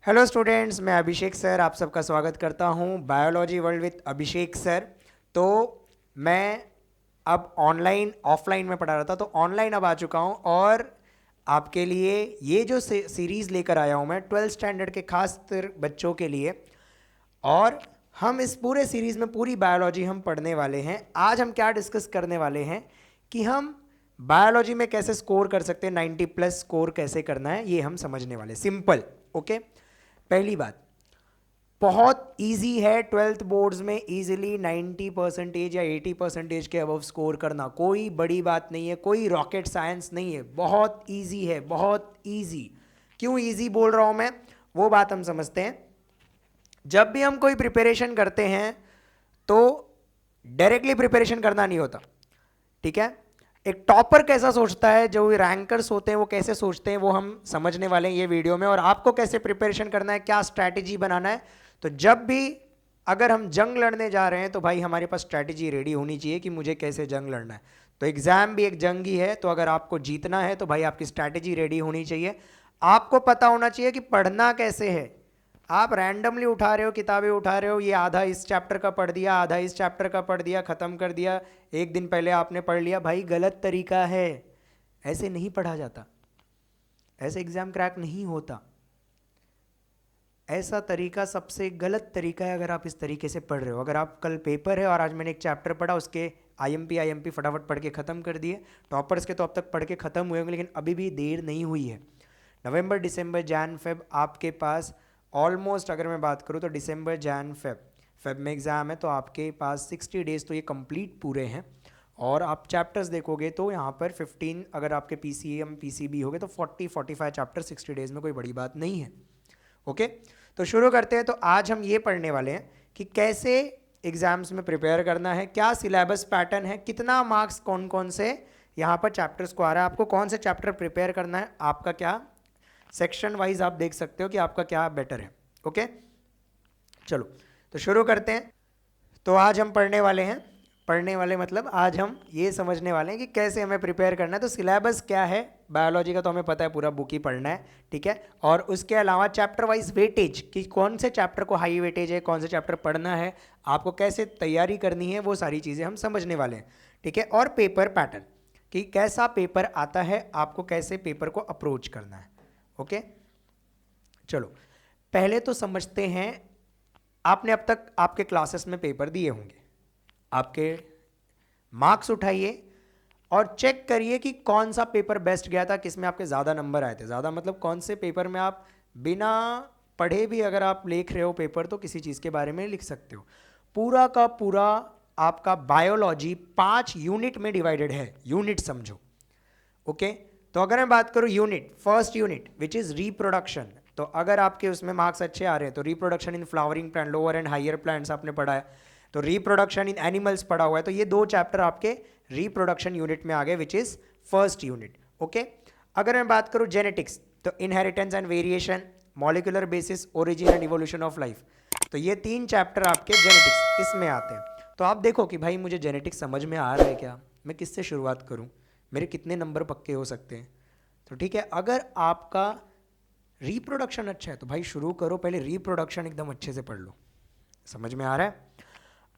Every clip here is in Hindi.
हेलो स्टूडेंट्स, मैं अभिषेक सर आप सबका स्वागत करता हूं biology world with Abhishek sir. तो मैं अब ऑनलाइन ऑफलाइन में पढ़ा रहा था, तो ऑनलाइन अब आ चुका हूं और आपके लिए ये जो सीरीज़ लेकर आया हूं मैं 12th स्टैंडर्ड के खास बच्चों के लिए। और हम इस पूरे सीरीज़ में पूरी बायोलॉजी हम पढ़ने वाले हैं। आज हम क्या डिस्कस करने वाले हैं कि हम बायोलॉजी में कैसे स्कोर कर सकते हैं, 90+ स्कोर कैसे करना है, ये हम समझने वाले। Simple, okay. पहली बात, बहुत इजी है 12th बोर्ड्स में इजीली 90% या 80% के अबव स्कोर करना। कोई बड़ी बात नहीं है, कोई रॉकेट साइंस नहीं है, बहुत इजी है, बहुत इजी। क्यों इजी बोल रहा हूं मैं, वो बात हम समझते हैं। जब भी हम कोई प्रिपरेशन करते हैं तो डायरेक्टली प्रिपरेशन करना नहीं होता, ठीक है। एक टॉपर कैसा सोचता है, जो रैंकर्स होते हैं वो कैसे सोचते हैं, वो हम समझने वाले हैं ये वीडियो में। और आपको कैसे प्रिपरेशन करना है, क्या स्ट्रैटेजी बनाना है। तो जब भी अगर हम जंग लड़ने जा रहे हैं तो भाई हमारे पास स्ट्रैटेजी रेडी होनी चाहिए कि मुझे कैसे जंग लड़ना है। तो एग्जाम भी एक जंग ही है, तो अगर आपको जीतना है तो भाई आपकी स्ट्रैटेजी रेडी होनी चाहिए। आपको पता होना चाहिए कि पढ़ना कैसे है। आप रैंडमली उठा रहे हो, किताबें उठा रहे हो, ये आधा इस चैप्टर का पढ़ दिया, आधा इस चैप्टर का पढ़ दिया, ख़त्म कर दिया, एक दिन पहले आपने पढ़ लिया। भाई गलत तरीका है, ऐसे नहीं पढ़ा जाता, ऐसे एग्ज़ाम क्रैक नहीं होता। ऐसा तरीका सबसे गलत तरीका है अगर आप इस तरीके से पढ़ रहे हो। अगर आप कल पेपर है और आज मैंने एक चैप्टर पढ़ा, उसके आईएमपी फटाफट पढ़ के ख़त्म कर दिए। टॉपर्स के तो अब तक पढ़ के ख़त्म हुए होंगे, लेकिन अभी भी देर नहीं हुई है। नवंबर, दिसंबर, जैन, फेब आपके पास ऑलमोस्ट, अगर मैं बात करूँ तो दिसंबर, जैन, फेब में एग्ज़ाम है, तो आपके पास 60 डेज़ तो ये कंप्लीट पूरे हैं। और आप चैप्टर्स देखोगे तो यहाँ पर 15, अगर आपके पीसीएम पीसीबी हो गए तो 40-45 चैप्टर 60 डेज़ में कोई बड़ी बात नहीं है, ओके। तो शुरू करते हैं। तो आज हम ये पढ़ने वाले हैं कि कैसे एग्जाम्स में प्रिपेयर करना है, क्या सिलेबस पैटर्न है, कितना मार्क्स कौन कौन से यहाँ पर चैप्टर्स को आ रहा है, आपको कौन से चैप्टर प्रिपेयर करना है, आपका क्या सेक्शन वाइज आप देख सकते हो कि आपका क्या बेटर है, ओके। चलो तो शुरू करते हैं। तो आज हम पढ़ने वाले मतलब आज हम ये समझने वाले हैं कि कैसे हमें प्रिपेयर करना है। तो सिलेबस क्या है बायोलॉजी का, तो हमें पता है, पूरा बुक ही पढ़ना है, ठीक है। और उसके अलावा चैप्टर वाइज वेटेज, कि कौन से चैप्टर को हाई वेटेज है, कौन से चैप्टर पढ़ना है, आपको कैसे तैयारी करनी है, वो सारी चीज़ें हम समझने वाले हैं, ठीक है। और पेपर पैटर्न, कि कैसा पेपर आता है, आपको कैसे पेपर को अप्रोच करना है, ओके। चलो पहले तो समझते हैं, आपने अब तक आपके क्लासेस में पेपर दिए होंगे, आपके मार्क्स उठाइए और चेक करिए कि कौन सा पेपर बेस्ट गया था, किसमें आपके ज़्यादा नंबर आए थे। ज़्यादा मतलब कौन से पेपर में आप बिना पढ़े भी अगर आप लिख रहे हो पेपर, तो किसी चीज़ के बारे में लिख सकते हो। पूरा का पूरा आपका बायोलॉजी 5 यूनिट में डिवाइडेड है, यूनिट समझो, ओके। तो अगर मैं बात करूं unit, first unit which is reproduction, तो अगर आपके उसमें मार्क्स अच्छे आ रहे हैं तो reproduction in flowering plant, lower and higher plants आपने पढ़ा है, तो रिप्रोडक्शन इन एनिमल्स पढ़ा हुआ है, तो ये 2 चैप्टर आपके रिप्रोडक्शन यूनिट में आ गए, which is first unit, okay. अगर मैं बात करूं जेनेटिक्स, तो inheritance and variation, molecular basis, origin and evolution of life, तो ये 3 चैप्टर आपके जेनेटिक्स इसमें आते हैं। तो आप देखो कि भाई मुझे जेनेटिक्स समझ में आ रहा है क्या, मैं किससे शुरुआत करूं, मेरे कितने नंबर पक्के हो सकते हैं। तो ठीक है, अगर आपका रिप्रोडक्शन अच्छा है तो भाई शुरू करो, पहले रिप्रोडक्शन एकदम अच्छे से पढ़ लो, समझ में आ रहा है।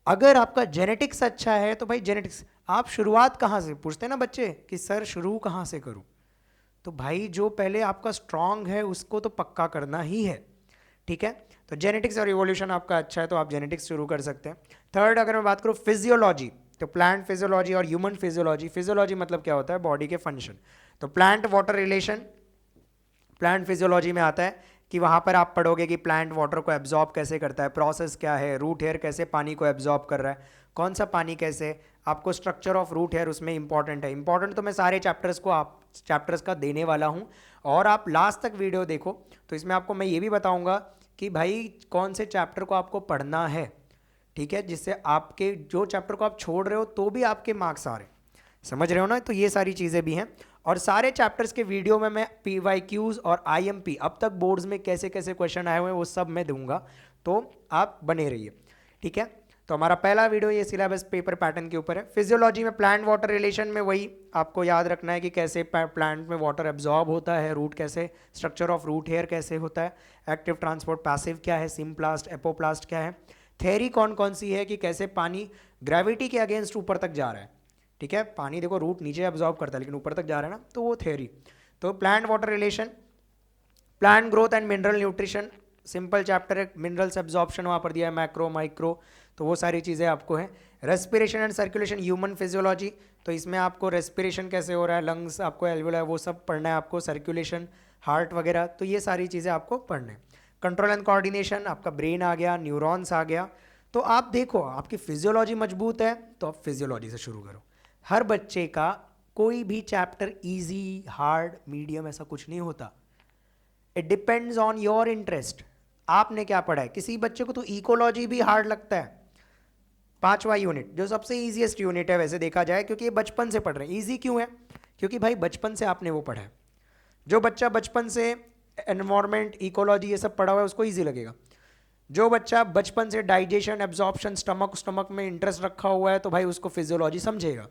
अगर आपका जेनेटिक्स अच्छा है तो भाई जेनेटिक्स, आप शुरुआत कहाँ से पूछते हैं ना बच्चे कि सर शुरू कहाँ से करूँ, तो भाई जो पहले आपका स्ट्रांग है उसको तो पक्का करना ही है, ठीक है। तो जेनेटिक्स और इवोल्यूशन आपका अच्छा है तो आप जेनेटिक्स शुरू कर सकते हैं। थर्ड, अगर मैं बात करूँ फिजियोलॉजी, तो प्लांट फिजियोलॉजी और ह्यूमन फिजियोलॉजी। फिजियोलॉजी मतलब क्या होता है, बॉडी के फंक्शन, तो plant water relation plant physiology में आता है, कि वहाँ पर आप पढ़ोगे कि प्लांट वाटर को एब्जॉर्ब कैसे करता है, प्रोसेस क्या है, रूट हेयर कैसे पानी को एब्जॉर्ब कर रहा है, कौन सा पानी कैसे, आपको स्ट्रक्चर ऑफ रूट हेयर उसमें इंपॉर्टेंट है। इंपॉर्टेंट तो मैं सारे चैप्टर्स का देने वाला हूँ, और आप लास्ट तक वीडियो देखो, तो इसमें आपको मैं ये भी बताऊँगा कि भाई कौन से चैप्टर को आपको पढ़ना है, ठीक है, जिससे आपके जो चैप्टर को आप छोड़ रहे हो तो भी आपके मार्क्स आ रहे हैं, समझ रहे हो ना। तो ये सारी चीज़ें भी हैं, और सारे चैप्टर्स के वीडियो में मैं PYQs और IMP, अब तक बोर्ड्स में कैसे कैसे क्वेश्चन आए हुए हैं वो सब मैं दूंगा, तो आप बने रहिए, ठीक है। तो हमारा पहला वीडियो ये सिलेबस पेपर पैटर्न के ऊपर है। फिजियोलॉजी में प्लांट वाटर रिलेशन में वही आपको याद रखना है कि कैसे प्लांट में वाटर एब्जॉर्ब होता है, रूट कैसे, स्ट्रक्चर ऑफ रूट हेयर कैसे होता है, एक्टिव ट्रांसपोर्ट पैसिव क्या है, सिम्प्लास्ट एपोप्लास्ट क्या है, थ्योरी कौन कौन सी है कि कैसे पानी ग्रेविटी के अगेंस्ट ऊपर तक जा रहा है। ठीक है, पानी देखो रूट नीचे एब्जॉर्ब करता है लेकिन ऊपर तक जा रहा है ना, तो वो थ्योरी। तो plant water relation, plant growth and mineral nutrition, simple chapter है, मिनरल्स एब्जॉर्प्शन वहाँ पर दिया है, मैक्रो माइक्रो, तो वो सारी चीज़ें आपको हैं। Respiration and circulation, human physiology, तो इसमें आपको रेस्पिरेशन कैसे हो रहा है, लंग्स आपको एल्वुला है वो सब पढ़ना है आपको, सर्कुलेशन, हार्ट वगैरह, तो ये सारी चीज़ें आपको पढ़ना है। कंट्रोल एंड कोऑर्डिनेशन, आपका ब्रेन आ गया, न्यूरॉन्स आ गया। तो आप देखो आपकी फिजियोलॉजी मजबूत है तो आप फिजियोलॉजी से शुरू करो। हर बच्चे का कोई भी चैप्टर ईजी, हार्ड, मीडियम ऐसा कुछ नहीं होता। It depends on your interest. आपने क्या पढ़ा है, किसी बच्चे को तो इकोलॉजी भी हार्ड लगता है, 5वां यूनिट जो सबसे ईजीएस्ट यूनिट है वैसे देखा जाए, क्योंकि ये बचपन से पढ़ रहे हैं। ईजी क्यों है, क्योंकि भाई बचपन से आपने वो पढ़ा है। जो बच्चा बचपन से एनवायरमेंट, इकोलॉजी ये सब पढ़ा हुआ है उसको ईजी लगेगा। जो बच्चा बचपन से डाइजेशन, एब्जॉर्प्शन, स्टमक में इंटरेस्ट रखा हुआ है तो भाई उसको फिजियोलॉजी समझेगा।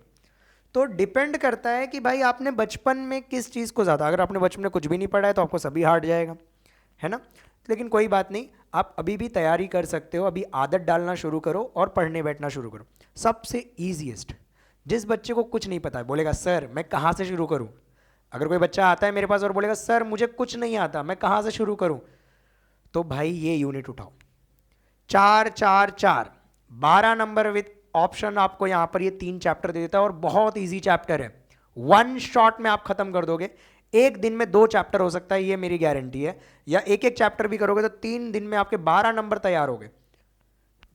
तो डिपेंड करता है कि भाई आपने बचपन में किस चीज़ को ज़्यादा, अगर आपने बचपन में कुछ भी नहीं पढ़ा है तो आपको सभी हार्ड जाएगा, है ना। लेकिन कोई बात नहीं, आप अभी भी तैयारी कर सकते हो, अभी आदत डालना शुरू करो और पढ़ने बैठना शुरू करो। सबसे ईजीएस्ट, जिस बच्चे को कुछ नहीं पता है बोलेगा सर मैं कहाँ से शुरू करूँ। अगर कोई बच्चा आता है मेरे पास और बोलेगा सर मुझे कुछ नहीं आता मैं कहाँ से शुरू करूँ, तो भाई ये यूनिट उठाओ, 4 4 4 12 नंबर विथ ऑप्शन आपको यहाँ पर ये 3 चैप्टर दे देता है और बहुत ईजी चैप्टर है। 1 शॉट में आप खत्म कर दोगे। एक दिन में 2 चैप्टर हो सकता है, ये मेरी गारंटी है, या एक एक चैप्टर भी करोगे तो 3 दिन में आपके 12 नंबर तैयार हो गए।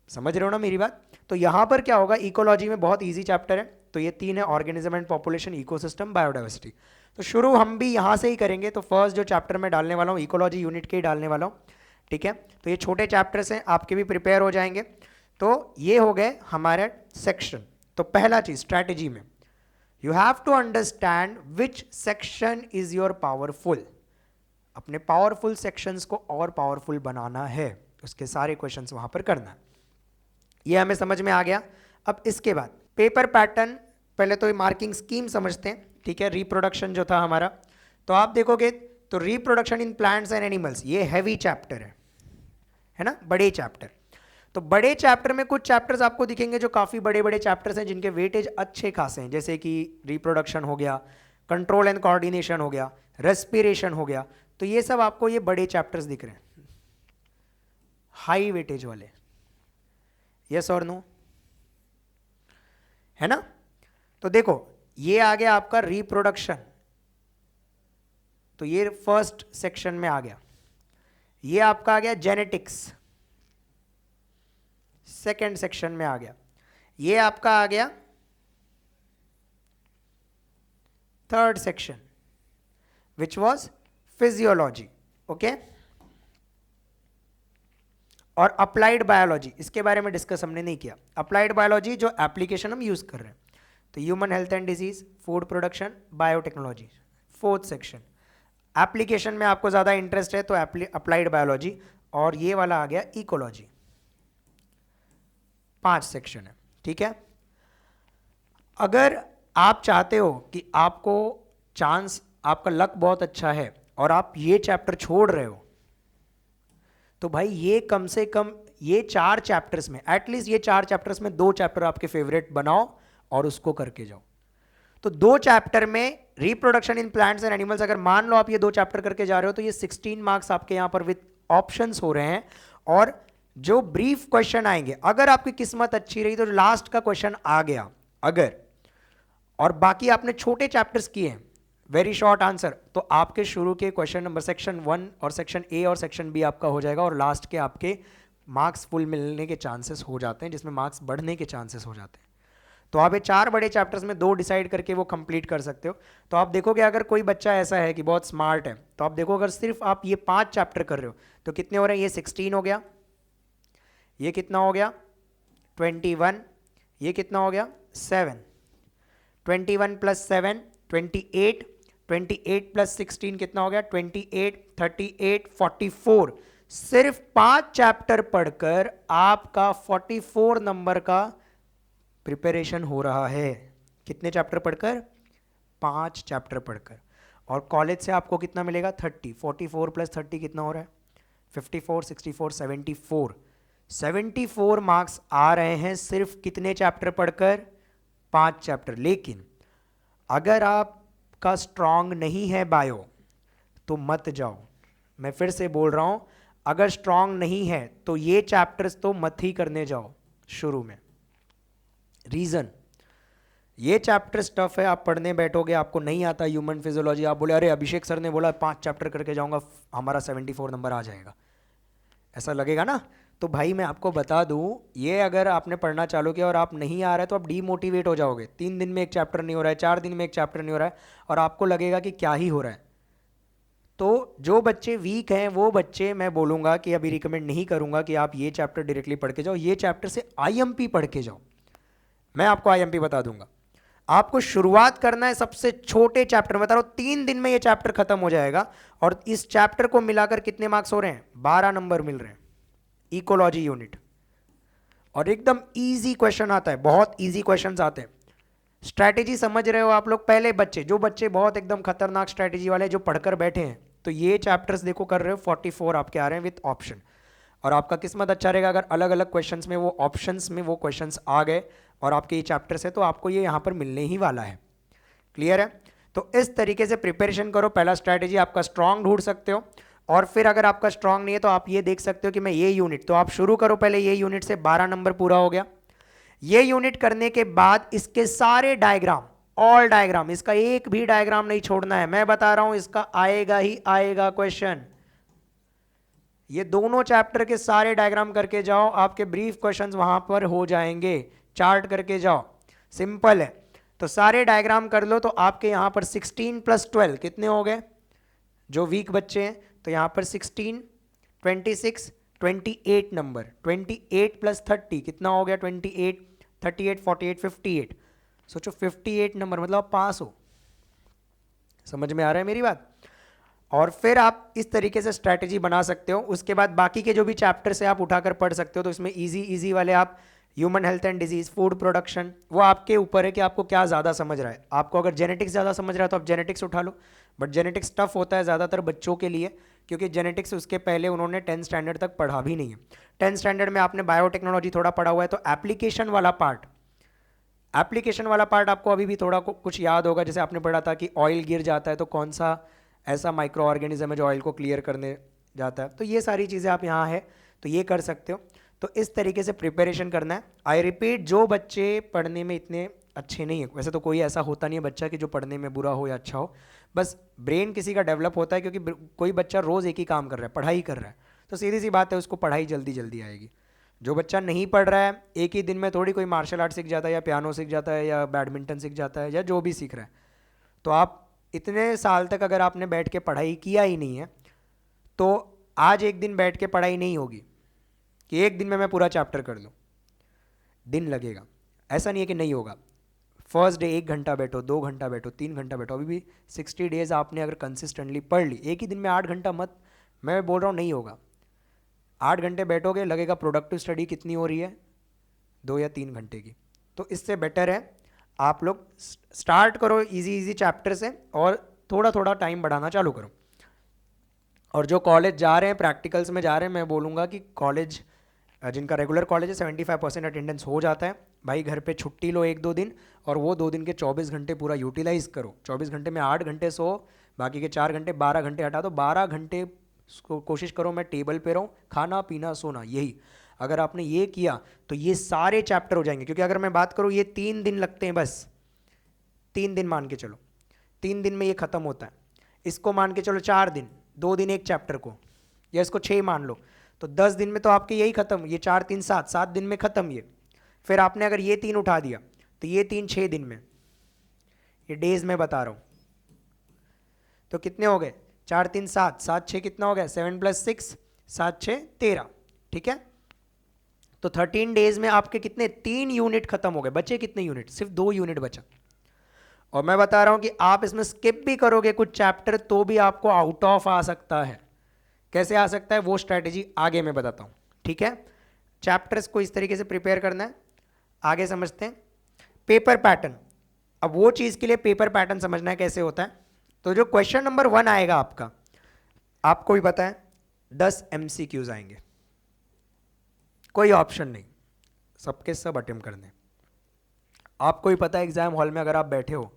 समझ रहे हो ना मेरी बात। तो यहां पर क्या होगा, इकोलॉजी में बहुत ईजी चैप्टर है, तो ये 3 है, organism and population, ecosystem, biodiversity. तो शुरू हम भी यहां से ही करेंगे। तो फर्स्ट जो चैप्टर मैं डालने वाला हूँ इकोलॉजी यूनिट के ही डालने वाला हूँ। ठीक है, तो ये छोटे चैप्टर्स हैं, आपके भी प्रिपेयर हो जाएंगे। तो ये हो गए हमारे सेक्शन। तो पहला चीज स्ट्रैटेजी में you have to understand which section is your powerful. अपने पावरफुल सेक्शंस को और पावरफुल बनाना है, उसके सारे क्वेश्चंस वहां पर करना है। ये हमें समझ में आ गया। अब इसके बाद पेपर पैटर्न, पहले तो ये मार्किंग स्कीम समझते हैं। ठीक है, रिप्रोडक्शन जो था हमारा, तो आप देखोगे तो reproduction in plants and animals, ये हैवी चैप्टर है ना, बड़े चैप्टर। तो बड़े चैप्टर में कुछ चैप्टर्स आपको दिखेंगे जो काफ़ी बड़े बड़े चैप्टर्स हैं, जिनके वेटेज अच्छे खासे हैं, जैसे कि रिप्रोडक्शन हो गया, कंट्रोल एंड कोऑर्डिनेशन हो गया, रेस्पिरेशन हो गया। तो ये सब आपको ये बड़े चैप्टर्स दिख रहे हैं, हाई वेटेज वाले। यस और नो, है ना। तो देखो ये आ गया आपका रिप्रोडक्शन, तो ये फर्स्ट सेक्शन में आ गया। ये आपका आ गया जेनेटिक्स, सेकेंड सेक्शन में आ गया। ये आपका आ गया third section which was physiology. Okay, और अप्लाइड बायोलॉजी, इसके बारे में डिस्कस हमने नहीं किया। अप्लाइड बायोलॉजी जो एप्लीकेशन हम यूज कर रहे हैं, तो human health and disease, food production, biotechnology, fourth section. Application में आपको ज़्यादा इंटरेस्ट है तो अप्लाइड बायोलॉजी, और ये वाला आ गया इकोलॉजी। 5 सेक्शन है। ठीक है, अगर आप चाहते हो कि आपको चांस, आपका लक बहुत अच्छा है और आप ये चैप्टर छोड़ रहे हो, तो भाई ये कम से कम ये 4 चैप्टर्स में, एटलीस्ट ये 4 चैप्टर्स में 2 चैप्टर आपके फेवरेट बनाओ और उसको करके जाओ। तो 2 चैप्टर में reproduction in plants and animals, अगर मान लो आप ये 2 चैप्टर करके जा रहे हो तो ये 16 मार्क्स आपके यहां पर विद ऑप्शंस हो रहे हैं। और जो ब्रीफ क्वेश्चन आएंगे, अगर आपकी किस्मत अच्छी रही तो लास्ट का क्वेश्चन आ गया अगर, और बाकी आपने छोटे चैप्टर्स किए हैं, वेरी शॉर्ट आंसर, तो आपके शुरू के क्वेश्चन नंबर सेक्शन 1 और सेक्शन ए और सेक्शन बी आपका हो जाएगा, और लास्ट के आपके मार्क्स फुल मिलने के चांसेस हो जाते हैं, जिसमें मार्क्स बढ़ने के चांसेस हो जाते हैं। तो आप ये 4 बड़े चैप्टर्स में 2 डिसाइड करके वो कंप्लीट कर सकते हो। तो आप देखोगे अगर कोई बच्चा ऐसा है कि बहुत स्मार्ट है, तो आप देखो अगर सिर्फ आप ये 5 चैप्टर कर रहे हो तो कितने हो रहे हैं, ये 16 हो गया, ये कितना हो गया 21, ये कितना हो गया 7, 21 + 7 28, 28 + 16 कितना हो गया 28, 38, 44, सिर्फ 5 चैप्टर पढ़कर आपका 44 नंबर का प्रिपरेशन हो रहा है। कितने चैप्टर पढ़कर? 5 चैप्टर पढ़कर। और कॉलेज से आपको कितना मिलेगा? 30। 44 प्लस 30 कितना हो रहा है? 54, 64, 74। 74 मार्क्स आ रहे हैं सिर्फ कितने चैप्टर पढ़कर? 5 चैप्टर। लेकिन अगर आपका स्ट्रांग नहीं है बायो तो मत जाओ। मैं फिर से बोल रहा हूं, अगर स्ट्रांग नहीं है तो ये चैप्टर्स तो मत ही करने जाओ शुरू में। रीजन, ये चैप्टर टफ है, आप पढ़ने बैठोगे आपको नहीं आता ह्यूमन फिजियोलॉजी, आप बोले अरे अभिषेक सर ने बोला 5 चैप्टर करके जाऊंगा हमारा 74 नंबर आ जाएगा, ऐसा लगेगा ना? तो भाई मैं आपको बता दूं, ये अगर आपने पढ़ना चालू किया और आप नहीं आ रहा है तो आप डीमोटिवेट हो जाओगे। 3 दिन में एक चैप्टर नहीं हो रहा है, 4 दिन में एक चैप्टर नहीं हो रहा है, और आपको लगेगा कि क्या ही हो रहा है। तो जो बच्चे वीक हैं वो बच्चे मैं बोलूँगा कि अभी रिकमेंड नहीं करूँगा कि आप ये चैप्टर डायरेक्टली पढ़ के जाओ, ये चैप्टर से आईएमपी पढ़ के जाओ। मैं आपको आईएमपी बता दूंगा। आपको शुरुआत करना है सबसे छोटे चैप्टर, बता रहा हूँ 3 दिन में ये चैप्टर खत्म हो जाएगा। और इस चैप्टर को मिलाकर कितने मार्क्स हो रहे हैं? 12 नंबर मिल रहे हैं, इकोलॉजी यूनिट। और एकदम इजी क्वेश्चन आता है, बहुत इजी क्वेश्चंस आते हैं। स्ट्रैटेजी समझ रहे हो आप लोग? पहले बच्चे, जो बच्चे बहुत एकदम खतरनाक स्ट्रैटेजी वाले जो पढ़कर बैठे हैं, तो ये चैप्टर्स देखो कर रहे हो, 44 आपके आ रहे हैं विथ ऑप्शन। और आपका किस्मत अच्छा रहेगा अगर अलग अलग क्वेश्चंस में वो ऑप्शंस में वो क्वेश्चंस आ गए और आपके ये चैप्टर्स है तो आपको ये यहाँ पर मिलने ही वाला है। क्लियर है? तो इस तरीके से प्रिपरेशन करो। पहला स्ट्रैटेजी आपका स्ट्रांग ढूंढ सकते हो, और फिर अगर आपका स्ट्रांग नहीं है तो आप ये देख सकते हो कि मैं ये यूनिट, तो आप शुरू करो पहले ये यूनिट से, 12 नंबर पूरा हो गया। ये यूनिट करने के बाद इसके सारे डायग्राम, ऑल डायग्राम, इसका एक भी डायग्राम नहीं छोड़ना है। मैं बता रहा हूं इसका आएगा ही आएगा क्वेश्चन। ये दोनों चैप्टर के सारे डायग्राम करके जाओ, आपके ब्रीफ क्वेश्चंस वहां पर हो जाएंगे। चार्ट करके जाओ, सिंपल है। तो सारे डायग्राम कर लो, तो आपके यहां पर 16 + 12 कितने हो गए? जो वीक बच्चे हैं तो यहां पर 16, 26, 28 नंबर। 28 + 30 कितना हो गया? 28, 38, 48, 58। सोचो 58 नंबर मतलब आप पास हो। समझ में आ रहा है मेरी बात? और फिर आप इस तरीके से स्ट्रैटेजी बना सकते हो। उसके बाद बाकी के जो भी चैप्टर से आप उठाकर पढ़ सकते हो। तो इसमें इजी वाले आप human health and disease, food production, वो आपके ऊपर है कि आपको क्या ज़्यादा समझ रहा है। आपको अगर जेनेटिक्स ज़्यादा समझ रहा है तो आप जेनेटिक्स उठा लो, बट जेनेटिक्स टफ होता है ज़्यादातर बच्चों के लिए, क्योंकि जेनेटिक्स उसके पहले उन्होंने 10th स्टैंडर्ड तक पढ़ा भी नहीं है। 10th स्टैंडर्ड में आपने बायोटेक्नोलॉजी थोड़ा पढ़ा हुआ है, तो एप्लीकेशन वाला पार्ट आपको अभी भी थोड़ा कुछ याद होगा। जैसे आपने पढ़ा था कि ऑयल गिर जाता है तो कौन सा ऐसा माइक्रो ऑर्गेनिज्म है जो ऑयल को क्लियर करने जाता है। तो ये सारी चीज़ें आप यहाँ है तो ये कर सकते हो। तो इस तरीके से प्रिपरेशन करना है। आई रिपीट, जो बच्चे पढ़ने में इतने अच्छे नहीं है, वैसे तो कोई ऐसा होता नहीं है बच्चा कि जो पढ़ने में बुरा हो या अच्छा हो, बस ब्रेन किसी का डेवलप होता है, क्योंकि कोई बच्चा रोज़ एक ही काम कर रहा है, पढ़ाई कर रहा है, तो सीधी सी बात है उसको पढ़ाई जल्दी जल्दी आएगी। जो बच्चा नहीं पढ़ रहा है, एक ही दिन में थोड़ी कोई मार्शल आर्ट सीख जाता है या पियानो सीख जाता है या बैडमिंटन सीख जाता है या जो भी सीख रहा है। तो आप इतने साल तक अगर आपने बैठ के पढ़ाई किया ही नहीं है, तो आज एक दिन बैठ के पढ़ाई नहीं होगी कि एक दिन में मैं पूरा चैप्टर कर लूँ। दिन लगेगा, ऐसा नहीं है कि नहीं होगा। फर्स्ट डे 1 घंटा बैठो, 2 घंटा बैठो, 3 घंटा बैठो, अभी भी 60 डेज आपने अगर कंसिस्टेंटली पढ़ ली, एक ही दिन में 8 घंटा मत, मैं बोल रहा हूँ नहीं होगा। 8 घंटे बैठोगे, लगेगा प्रोडक्टिव स्टडी कितनी हो रही है, 2 या 3 घंटे की। तो इससे बेटर है आप लोग स्टार्ट करो इजी चैप्टर से और थोड़ा थोड़ा टाइम बढ़ाना चालू करो। और जो कॉलेज जा रहे हैं, प्रैक्टिकल्स में जा रहे हैं, मैं बोलूँगा कि कॉलेज, जिनका रेगुलर कॉलेज है 75% अटेंडेंस हो जाता है, भाई घर पे छुट्टी लो 1-2 दिन, और वो 2 दिन के 24 घंटे पूरा यूटिलाइज़ करो। 24 घंटे में 8 घंटे सो, बाकी के 4 घंटे, 12 घंटे हटा दो। 12 घंटे कोशिश करो मैं टेबल पे रहूँ, खाना पीना सोना, यही अगर आपने ये किया तो ये सारे चैप्टर हो जाएंगे। क्योंकि अगर मैं बात करूँ, ये 3 दिन लगते हैं, बस 3 दिन मान के चलो, 3 दिन में ये ख़त्म होता है। इसको मान के चलो 4 दिन, 2 दिन एक चैप्टर को, या इसको 6 मान लो, तो 10 दिन में तो आपके यही खत्म। ये 4, 3, 7, 7 दिन में खत्म ये। फिर आपने अगर ये 3 उठा दिया तो ये 3 6 दिन में, ये डेज में बता रहा हूँ। तो कितने हो गए? 4, 3, 7, 7, 6 कितना हो गया? 7 + 6, 7, 6, 13। ठीक है, तो 13 डेज में आपके कितने? 3 यूनिट खत्म हो गए। बचे कितने यूनिट? सिर्फ 2 यूनिट बचा। और मैं बता रहा हूं कि आप इसमें स्किप भी करोगे कुछ चैप्टर तो भी आपको आउट ऑफ आ सकता है। कैसे आ सकता है वो स्ट्रैटेजी आगे मैं बताता हूँ, ठीक है। चैप्टर्स को इस तरीके से प्रिपेयर करना है, आगे समझते हैं। पेपर पैटर्न, अब वो चीज़ के लिए पेपर पैटर्न समझना है कैसे होता है। तो जो क्वेश्चन नंबर 1 आएगा आपका, आपको भी पता है 10 MCQs आएंगे, कोई ऑप्शन नहीं, सबके सब अटेम्प्ट करने। आपको भी पता है एग्जाम हॉल में अगर आप बैठे हो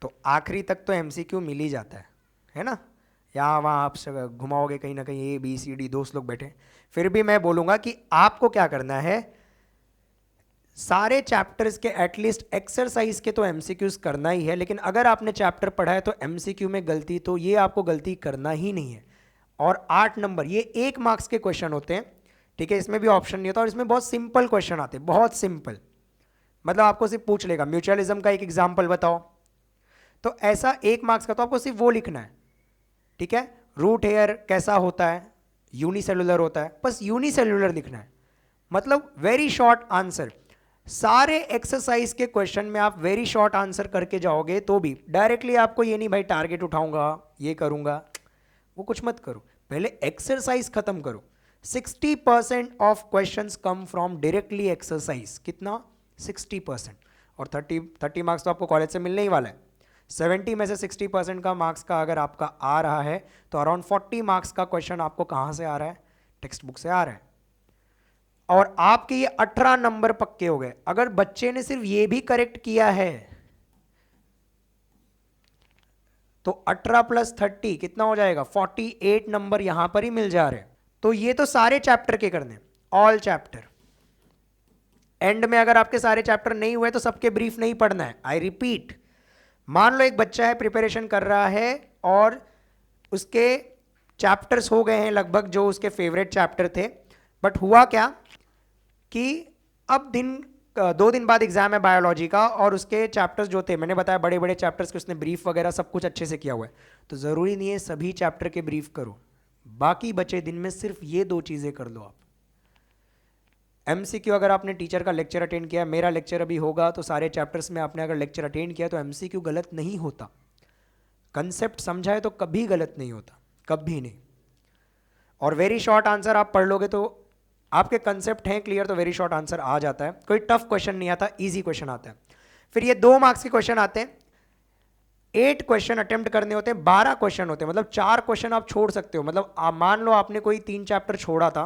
तो आखिरी तक तो MCQ मिल ही जाता है ना। यहाँ वहाँ आप घुमाओगे कहीं ना कहीं, ABCD दोस्त लोग बैठे। फिर भी मैं बोलूँगा कि आपको क्या करना है, सारे चैप्टर्स के एटलीस्ट एक्सरसाइज के तो MCQs करना ही है। लेकिन अगर आपने चैप्टर पढ़ा है तो MCQ में गलती, तो ये आपको गलती करना ही नहीं है। और 8 नंबर ये 1 मार्क्स के क्वेश्चन होते हैं, ठीक है। इसमें भी ऑप्शन नहीं होता और इसमें बहुत सिंपल क्वेश्चन आते हैं, बहुत सिंपल। मतलब आपको सिर्फ पूछ लेगा म्यूचुअलिज्म का एक एग्जाम्पल बताओ, तो ऐसा 1 मार्क्स का तो आपको सिर्फ वो लिखना है, ठीक है। रूट हेयर कैसा होता है, यूनिसेलुलर होता है, बस यूनिसेलुलर लिखना है। मतलब वेरी शॉर्ट आंसर। सारे एक्सरसाइज के क्वेश्चन में आप वेरी शॉर्ट आंसर करके जाओगे तो भी डायरेक्टली आपको ये नहीं भाई टारगेट उठाऊंगा ये करूंगा, वो कुछ मत करो, पहले एक्सरसाइज खत्म करो। 60% of questions come from directly exercise, कितना 60%। और 30 मार्क्स तो आपको कॉलेज से मिलने ही वाला है। 70 में से 60% का मार्क्स का अगर आपका आ रहा है तो अराउंड 40 मार्क्स का क्वेश्चन आपको कहाँ से आ रहा है, टेक्स्ट बुक से आ रहा है। और आपके ये 18 नंबर पक्के हो गए। अगर बच्चे ने सिर्फ ये भी करेक्ट किया है तो 18 + 30 कितना हो जाएगा, 48 नंबर यहां पर ही मिल जा रहे हैं। तो ये तो सारे चैप्टर के करने, ऑल चैप्टर। एंड में अगर आपके सारे चैप्टर नहीं हुए तो सबके ब्रीफ नहीं पढ़ना है। आई रिपीट, मान लो एक बच्चा है प्रिपरेशन कर रहा है और उसके चैप्टर्स हो गए हैं लगभग जो उसके फेवरेट चैप्टर थे, बट हुआ क्या कि अब 2 दिन बाद एग्जाम है बायोलॉजी का और उसके चैप्टर्स जो थे, मैंने बताया बड़े बड़े चैप्टर्स के उसने ब्रीफ वगैरह सब कुछ अच्छे से किया हुआ है। तो ज़रूरी नहीं है सभी चैप्टर के ब्रीफ करो, बाकी बचे दिन में सिर्फ ये 2 चीज़ें कर लो आप। MCQ अगर आपने टीचर का लेक्चर अटेंड किया, मेरा लेक्चर अभी होगा तो सारे चैप्टर्स में आपने अगर लेक्चर अटेंड किया तो MCQ गलत नहीं होता। कंसेप्ट समझा है तो कभी गलत नहीं होता, कभी नहीं। और वेरी शॉर्ट आंसर आप पढ़ लोगे तो आपके कंसेप्ट हैं क्लियर तो वेरी शॉर्ट आंसर आ जाता है। कोई टफ क्वेश्चन नहीं आता, इजी क्वेश्चन आता है। फिर ये 2 मार्क्स के क्वेश्चन आते हैं, 8 क्वेश्चन अटेम्प्ट करने होते हैं, 12 क्वेश्चन होते हैं। मतलब 4 क्वेश्चन आप छोड़ सकते हो। मतलब आप मान लो आपने कोई 3 चैप्टर छोड़ा था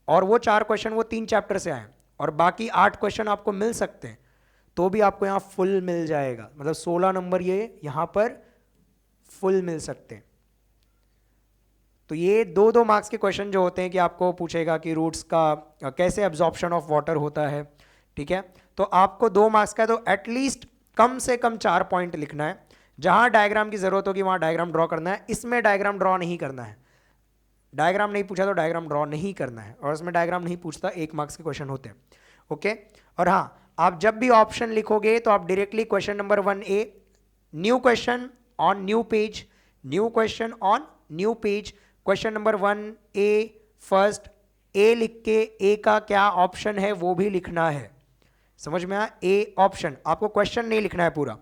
और वो 4 क्वेश्चन वो 3 चैप्टर से आए और बाकी 8 क्वेश्चन आपको मिल सकते हैं, तो भी आपको यहाँ फुल मिल जाएगा। मतलब 16 नंबर ये यहाँ पर फुल मिल सकते हैं। तो ये 2-2 मार्क्स के क्वेश्चन जो होते हैं कि आपको पूछेगा कि रूट्स का कैसे एब्जॉर्प्शन ऑफ वाटर होता है, ठीक है। तो आपको 2 मार्क्स का तो एटलीस्ट कम से कम 4 पॉइंट लिखना है। जहां डायग्राम की जरूरत होगी वहां डायग्राम ड्रॉ करना है, इसमें डायग्राम ड्रॉ नहीं करना है। डायग्राम नहीं पूछा तो डायग्राम ड्रॉ नहीं करना है, और इसमें डायग्राम नहीं पूछता 1 मार्क्स के क्वेश्चन होते हैं, ओके। और हाँ, आप जब भी ऑप्शन लिखोगे तो आप directly question number 1A, new question on new page, new question on new page, question number 1A first, A लिख के A का क्या ऑप्शन है वो भी लिखना है। समझ में आया? A ऑप्शन, आपको क्वेश्चन नहीं लिखना है पूरा,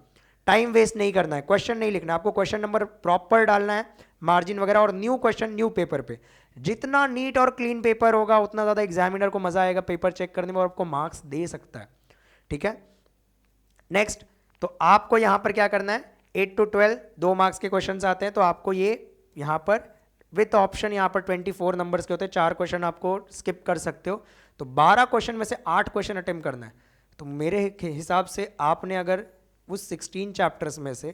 टाइम वेस्ट नहीं करना है, क्वेश्चन नहीं लिखना है, आपको क्वेश्चन नंबर प्रॉपर डालना है, मार्जिन वगैरह, और न्यू क्वेश्चन न्यू पेपर पे। जितना नीट और क्लीन पेपर होगा उतना ज़्यादा एग्जामिनर को मजा आएगा पेपर चेक करने में और आपको मार्क्स दे सकता है, ठीक है। नेक्स्ट, तो आपको यहां पर क्या करना है, 8 to 12 2 मार्क्स के क्वेश्चन आते हैं, तो आपको ये यहां पर विथ ऑप्शन यहाँ पर 24 नंबर्स के होते हैं, 4 क्वेश्चन आपको स्किप कर सकते हो। तो 12 क्वेश्चन में से 8 क्वेश्चन अटेम्प्ट करना है। तो मेरे हिसाब से आपने अगर उस 16 चैप्टर्स में से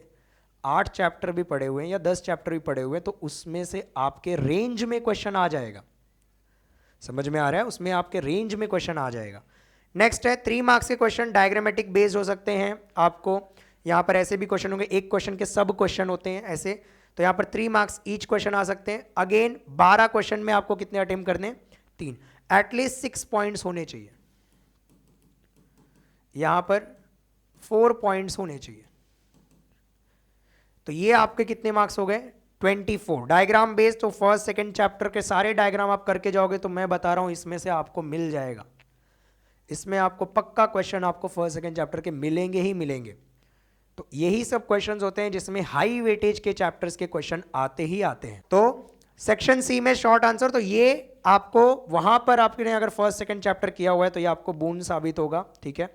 8 चैप्टर भी पढ़े हुए हैं या 10 चैप्टर भी पढ़े हुए हैं तो उसमें से आपके रेंज में क्वेश्चन आ जाएगा। समझ में आ रहा है? उसमें आपके रेंज में क्वेश्चन आ जाएगा। नेक्स्ट है 3 मार्क्स के क्वेश्चन, डायग्रामेटिक बेस्ड हो सकते हैं। आपको यहाँ पर ऐसे भी क्वेश्चन होंगे, एक क्वेश्चन के सब क्वेश्चन होते हैं ऐसे, तो यहाँ पर 3 मार्क्स ईच क्वेश्चन आ सकते हैं। अगेन 12 क्वेश्चन में आपको कितने अटेम्प्ट करने, 3, एटलीस्ट 6 पॉइंट्स होने चाहिए। यहाँ पर 4 पॉइंट्स होने चाहिए। तो ये आपके कितने मार्क्स हो गए, 24। डायग्राम बेस्ड, तो फर्स्ट सेकंड चैप्टर के सारे डायग्राम आप करके जाओगे तो मैं बता रहा हूं इसमें से आपको मिल जाएगा। इसमें आपको पक्का क्वेश्चन आपको फर्स्ट सेकंड चैप्टर के मिलेंगे ही मिलेंगे। तो यही सब क्वेश्चंस होते हैं जिसमें हाई वेटेज के चैप्टर्स के क्वेश्चन आते ही आते हैं। तो सेक्शन सी में शॉर्ट आंसर, तो ये आपको वहां पर आपने अगर फर्स्ट सेकंड चैप्टर किया हुआ है तो ये आपको बूंद साबित होगा, ठीक है,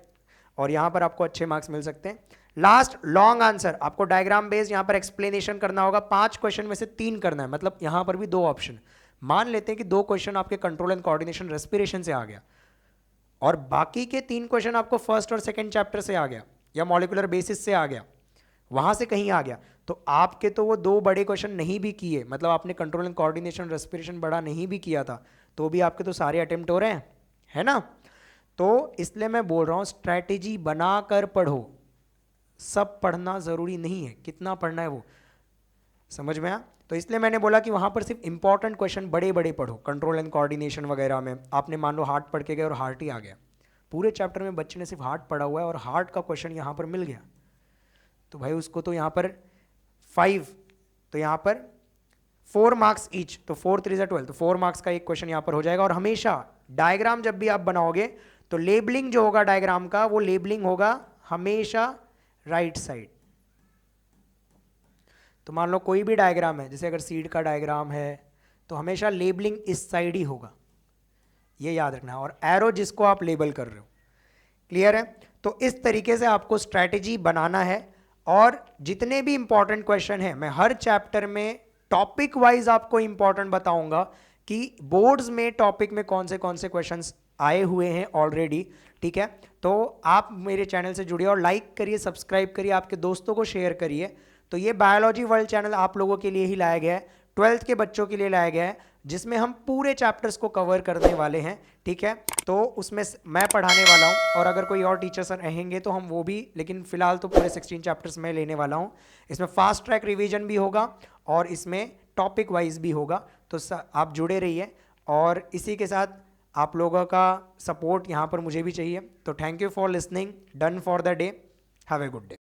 और यहां पर आपको अच्छे मार्क्स मिल सकते हैं। लास्ट लॉन्ग आंसर, आपको डायग्राम बेस्ड यहां पर एक्सप्लेनेशन करना होगा, 5 क्वेश्चन में से 3 करना है, मतलब यहां पर भी 2 ऑप्शन। मान लेते हैं कि 2 क्वेश्चन आपके कंट्रोल एंड कोऑर्डिनेशन रेस्पिरेशन से आ गया और बाकी के 3 क्वेश्चन आपको फर्स्ट और सेकंड चैप्टर से आ गया या मॉलिक्यूलर बेसिस से आ गया, वहां से कहीं आ गया, तो आपके तो वो 2 बड़े क्वेश्चन नहीं भी किए, मतलब आपने कंट्रोल एंड कोऑर्डिनेशन रेस्पिरेशन बड़ा नहीं भी किया था, तो भी आपके तो सारे अटेम्प्ट हो रहे हैं, है ना। तो इसलिए मैं बोल रहा हूं स्ट्रैटेजी बनाकर पढ़ो, सब पढ़ना जरूरी नहीं है, कितना पढ़ना है वो समझ में आ। तो इसलिए मैंने बोला कि वहां पर सिर्फ इंपॉर्टेंट क्वेश्चन बड़े बड़े पढ़ो, कंट्रोल एंड कोऑर्डिनेशन वगैरह में आपने मान लो हार्ट पढ़ के गए और हार्ट ही आ गया, पूरे चैप्टर में बच्चे ने सिर्फ हार्ट पढ़ा हुआ है और हार्ट का क्वेश्चन यहां पर मिल गया, तो भाई उसको तो यहाँ पर 5, तो यहाँ पर 4 मार्क्स ईच, तो 4 3 12, तो 4 मार्क्स का एक क्वेश्चन यहाँ पर हो जाएगा। और हमेशा डायग्राम जब भी आप बनाओगे तो लेबलिंग जो होगा डायग्राम का, वो लेबलिंग होगा हमेशा राइट साइड। तो मान लो कोई भी डायग्राम है, जैसे अगर सीड का डायग्राम है तो हमेशा लेबलिंग इस साइड ही होगा, ये याद रखना है, और एरो जिसको आप लेबल कर रहे हो, क्लियर है। तो इस तरीके से आपको स्ट्रैटेजी बनाना है, और जितने भी इंपॉर्टेंट क्वेश्चन हैं मैं हर चैप्टर में टॉपिक वाइज आपको इंपॉर्टेंट बताऊंगा कि बोर्ड्स में टॉपिक में कौन से क्वेश्चंस आए हुए हैं ऑलरेडी, ठीक है। तो आप मेरे चैनल से जुड़िए और लाइक करिए, सब्सक्राइब करिए, आपके दोस्तों को शेयर करिए। तो ये बायोलॉजी वर्ल्ड चैनल आप लोगों के लिए ही लाया गया है, 12th के बच्चों के लिए लाया गया है, जिसमें हम पूरे चैप्टर्स को कवर करने वाले हैं, ठीक है। तो उसमें मैं पढ़ाने वाला हूं, और अगर कोई और टीचर्स रहेंगे तो हम वो भी, लेकिन फिलहाल तो पूरे 16 चैप्टर्स मैं लेने वाला हूं। इसमें फास्ट ट्रैक रिवीजन भी होगा और इसमें टॉपिक वाइज भी होगा, तो आप जुड़े रहिए। और इसी के साथ आप लोगों का सपोर्ट यहाँ पर मुझे भी चाहिए। तो thank you for listening, done for the day, have a good day.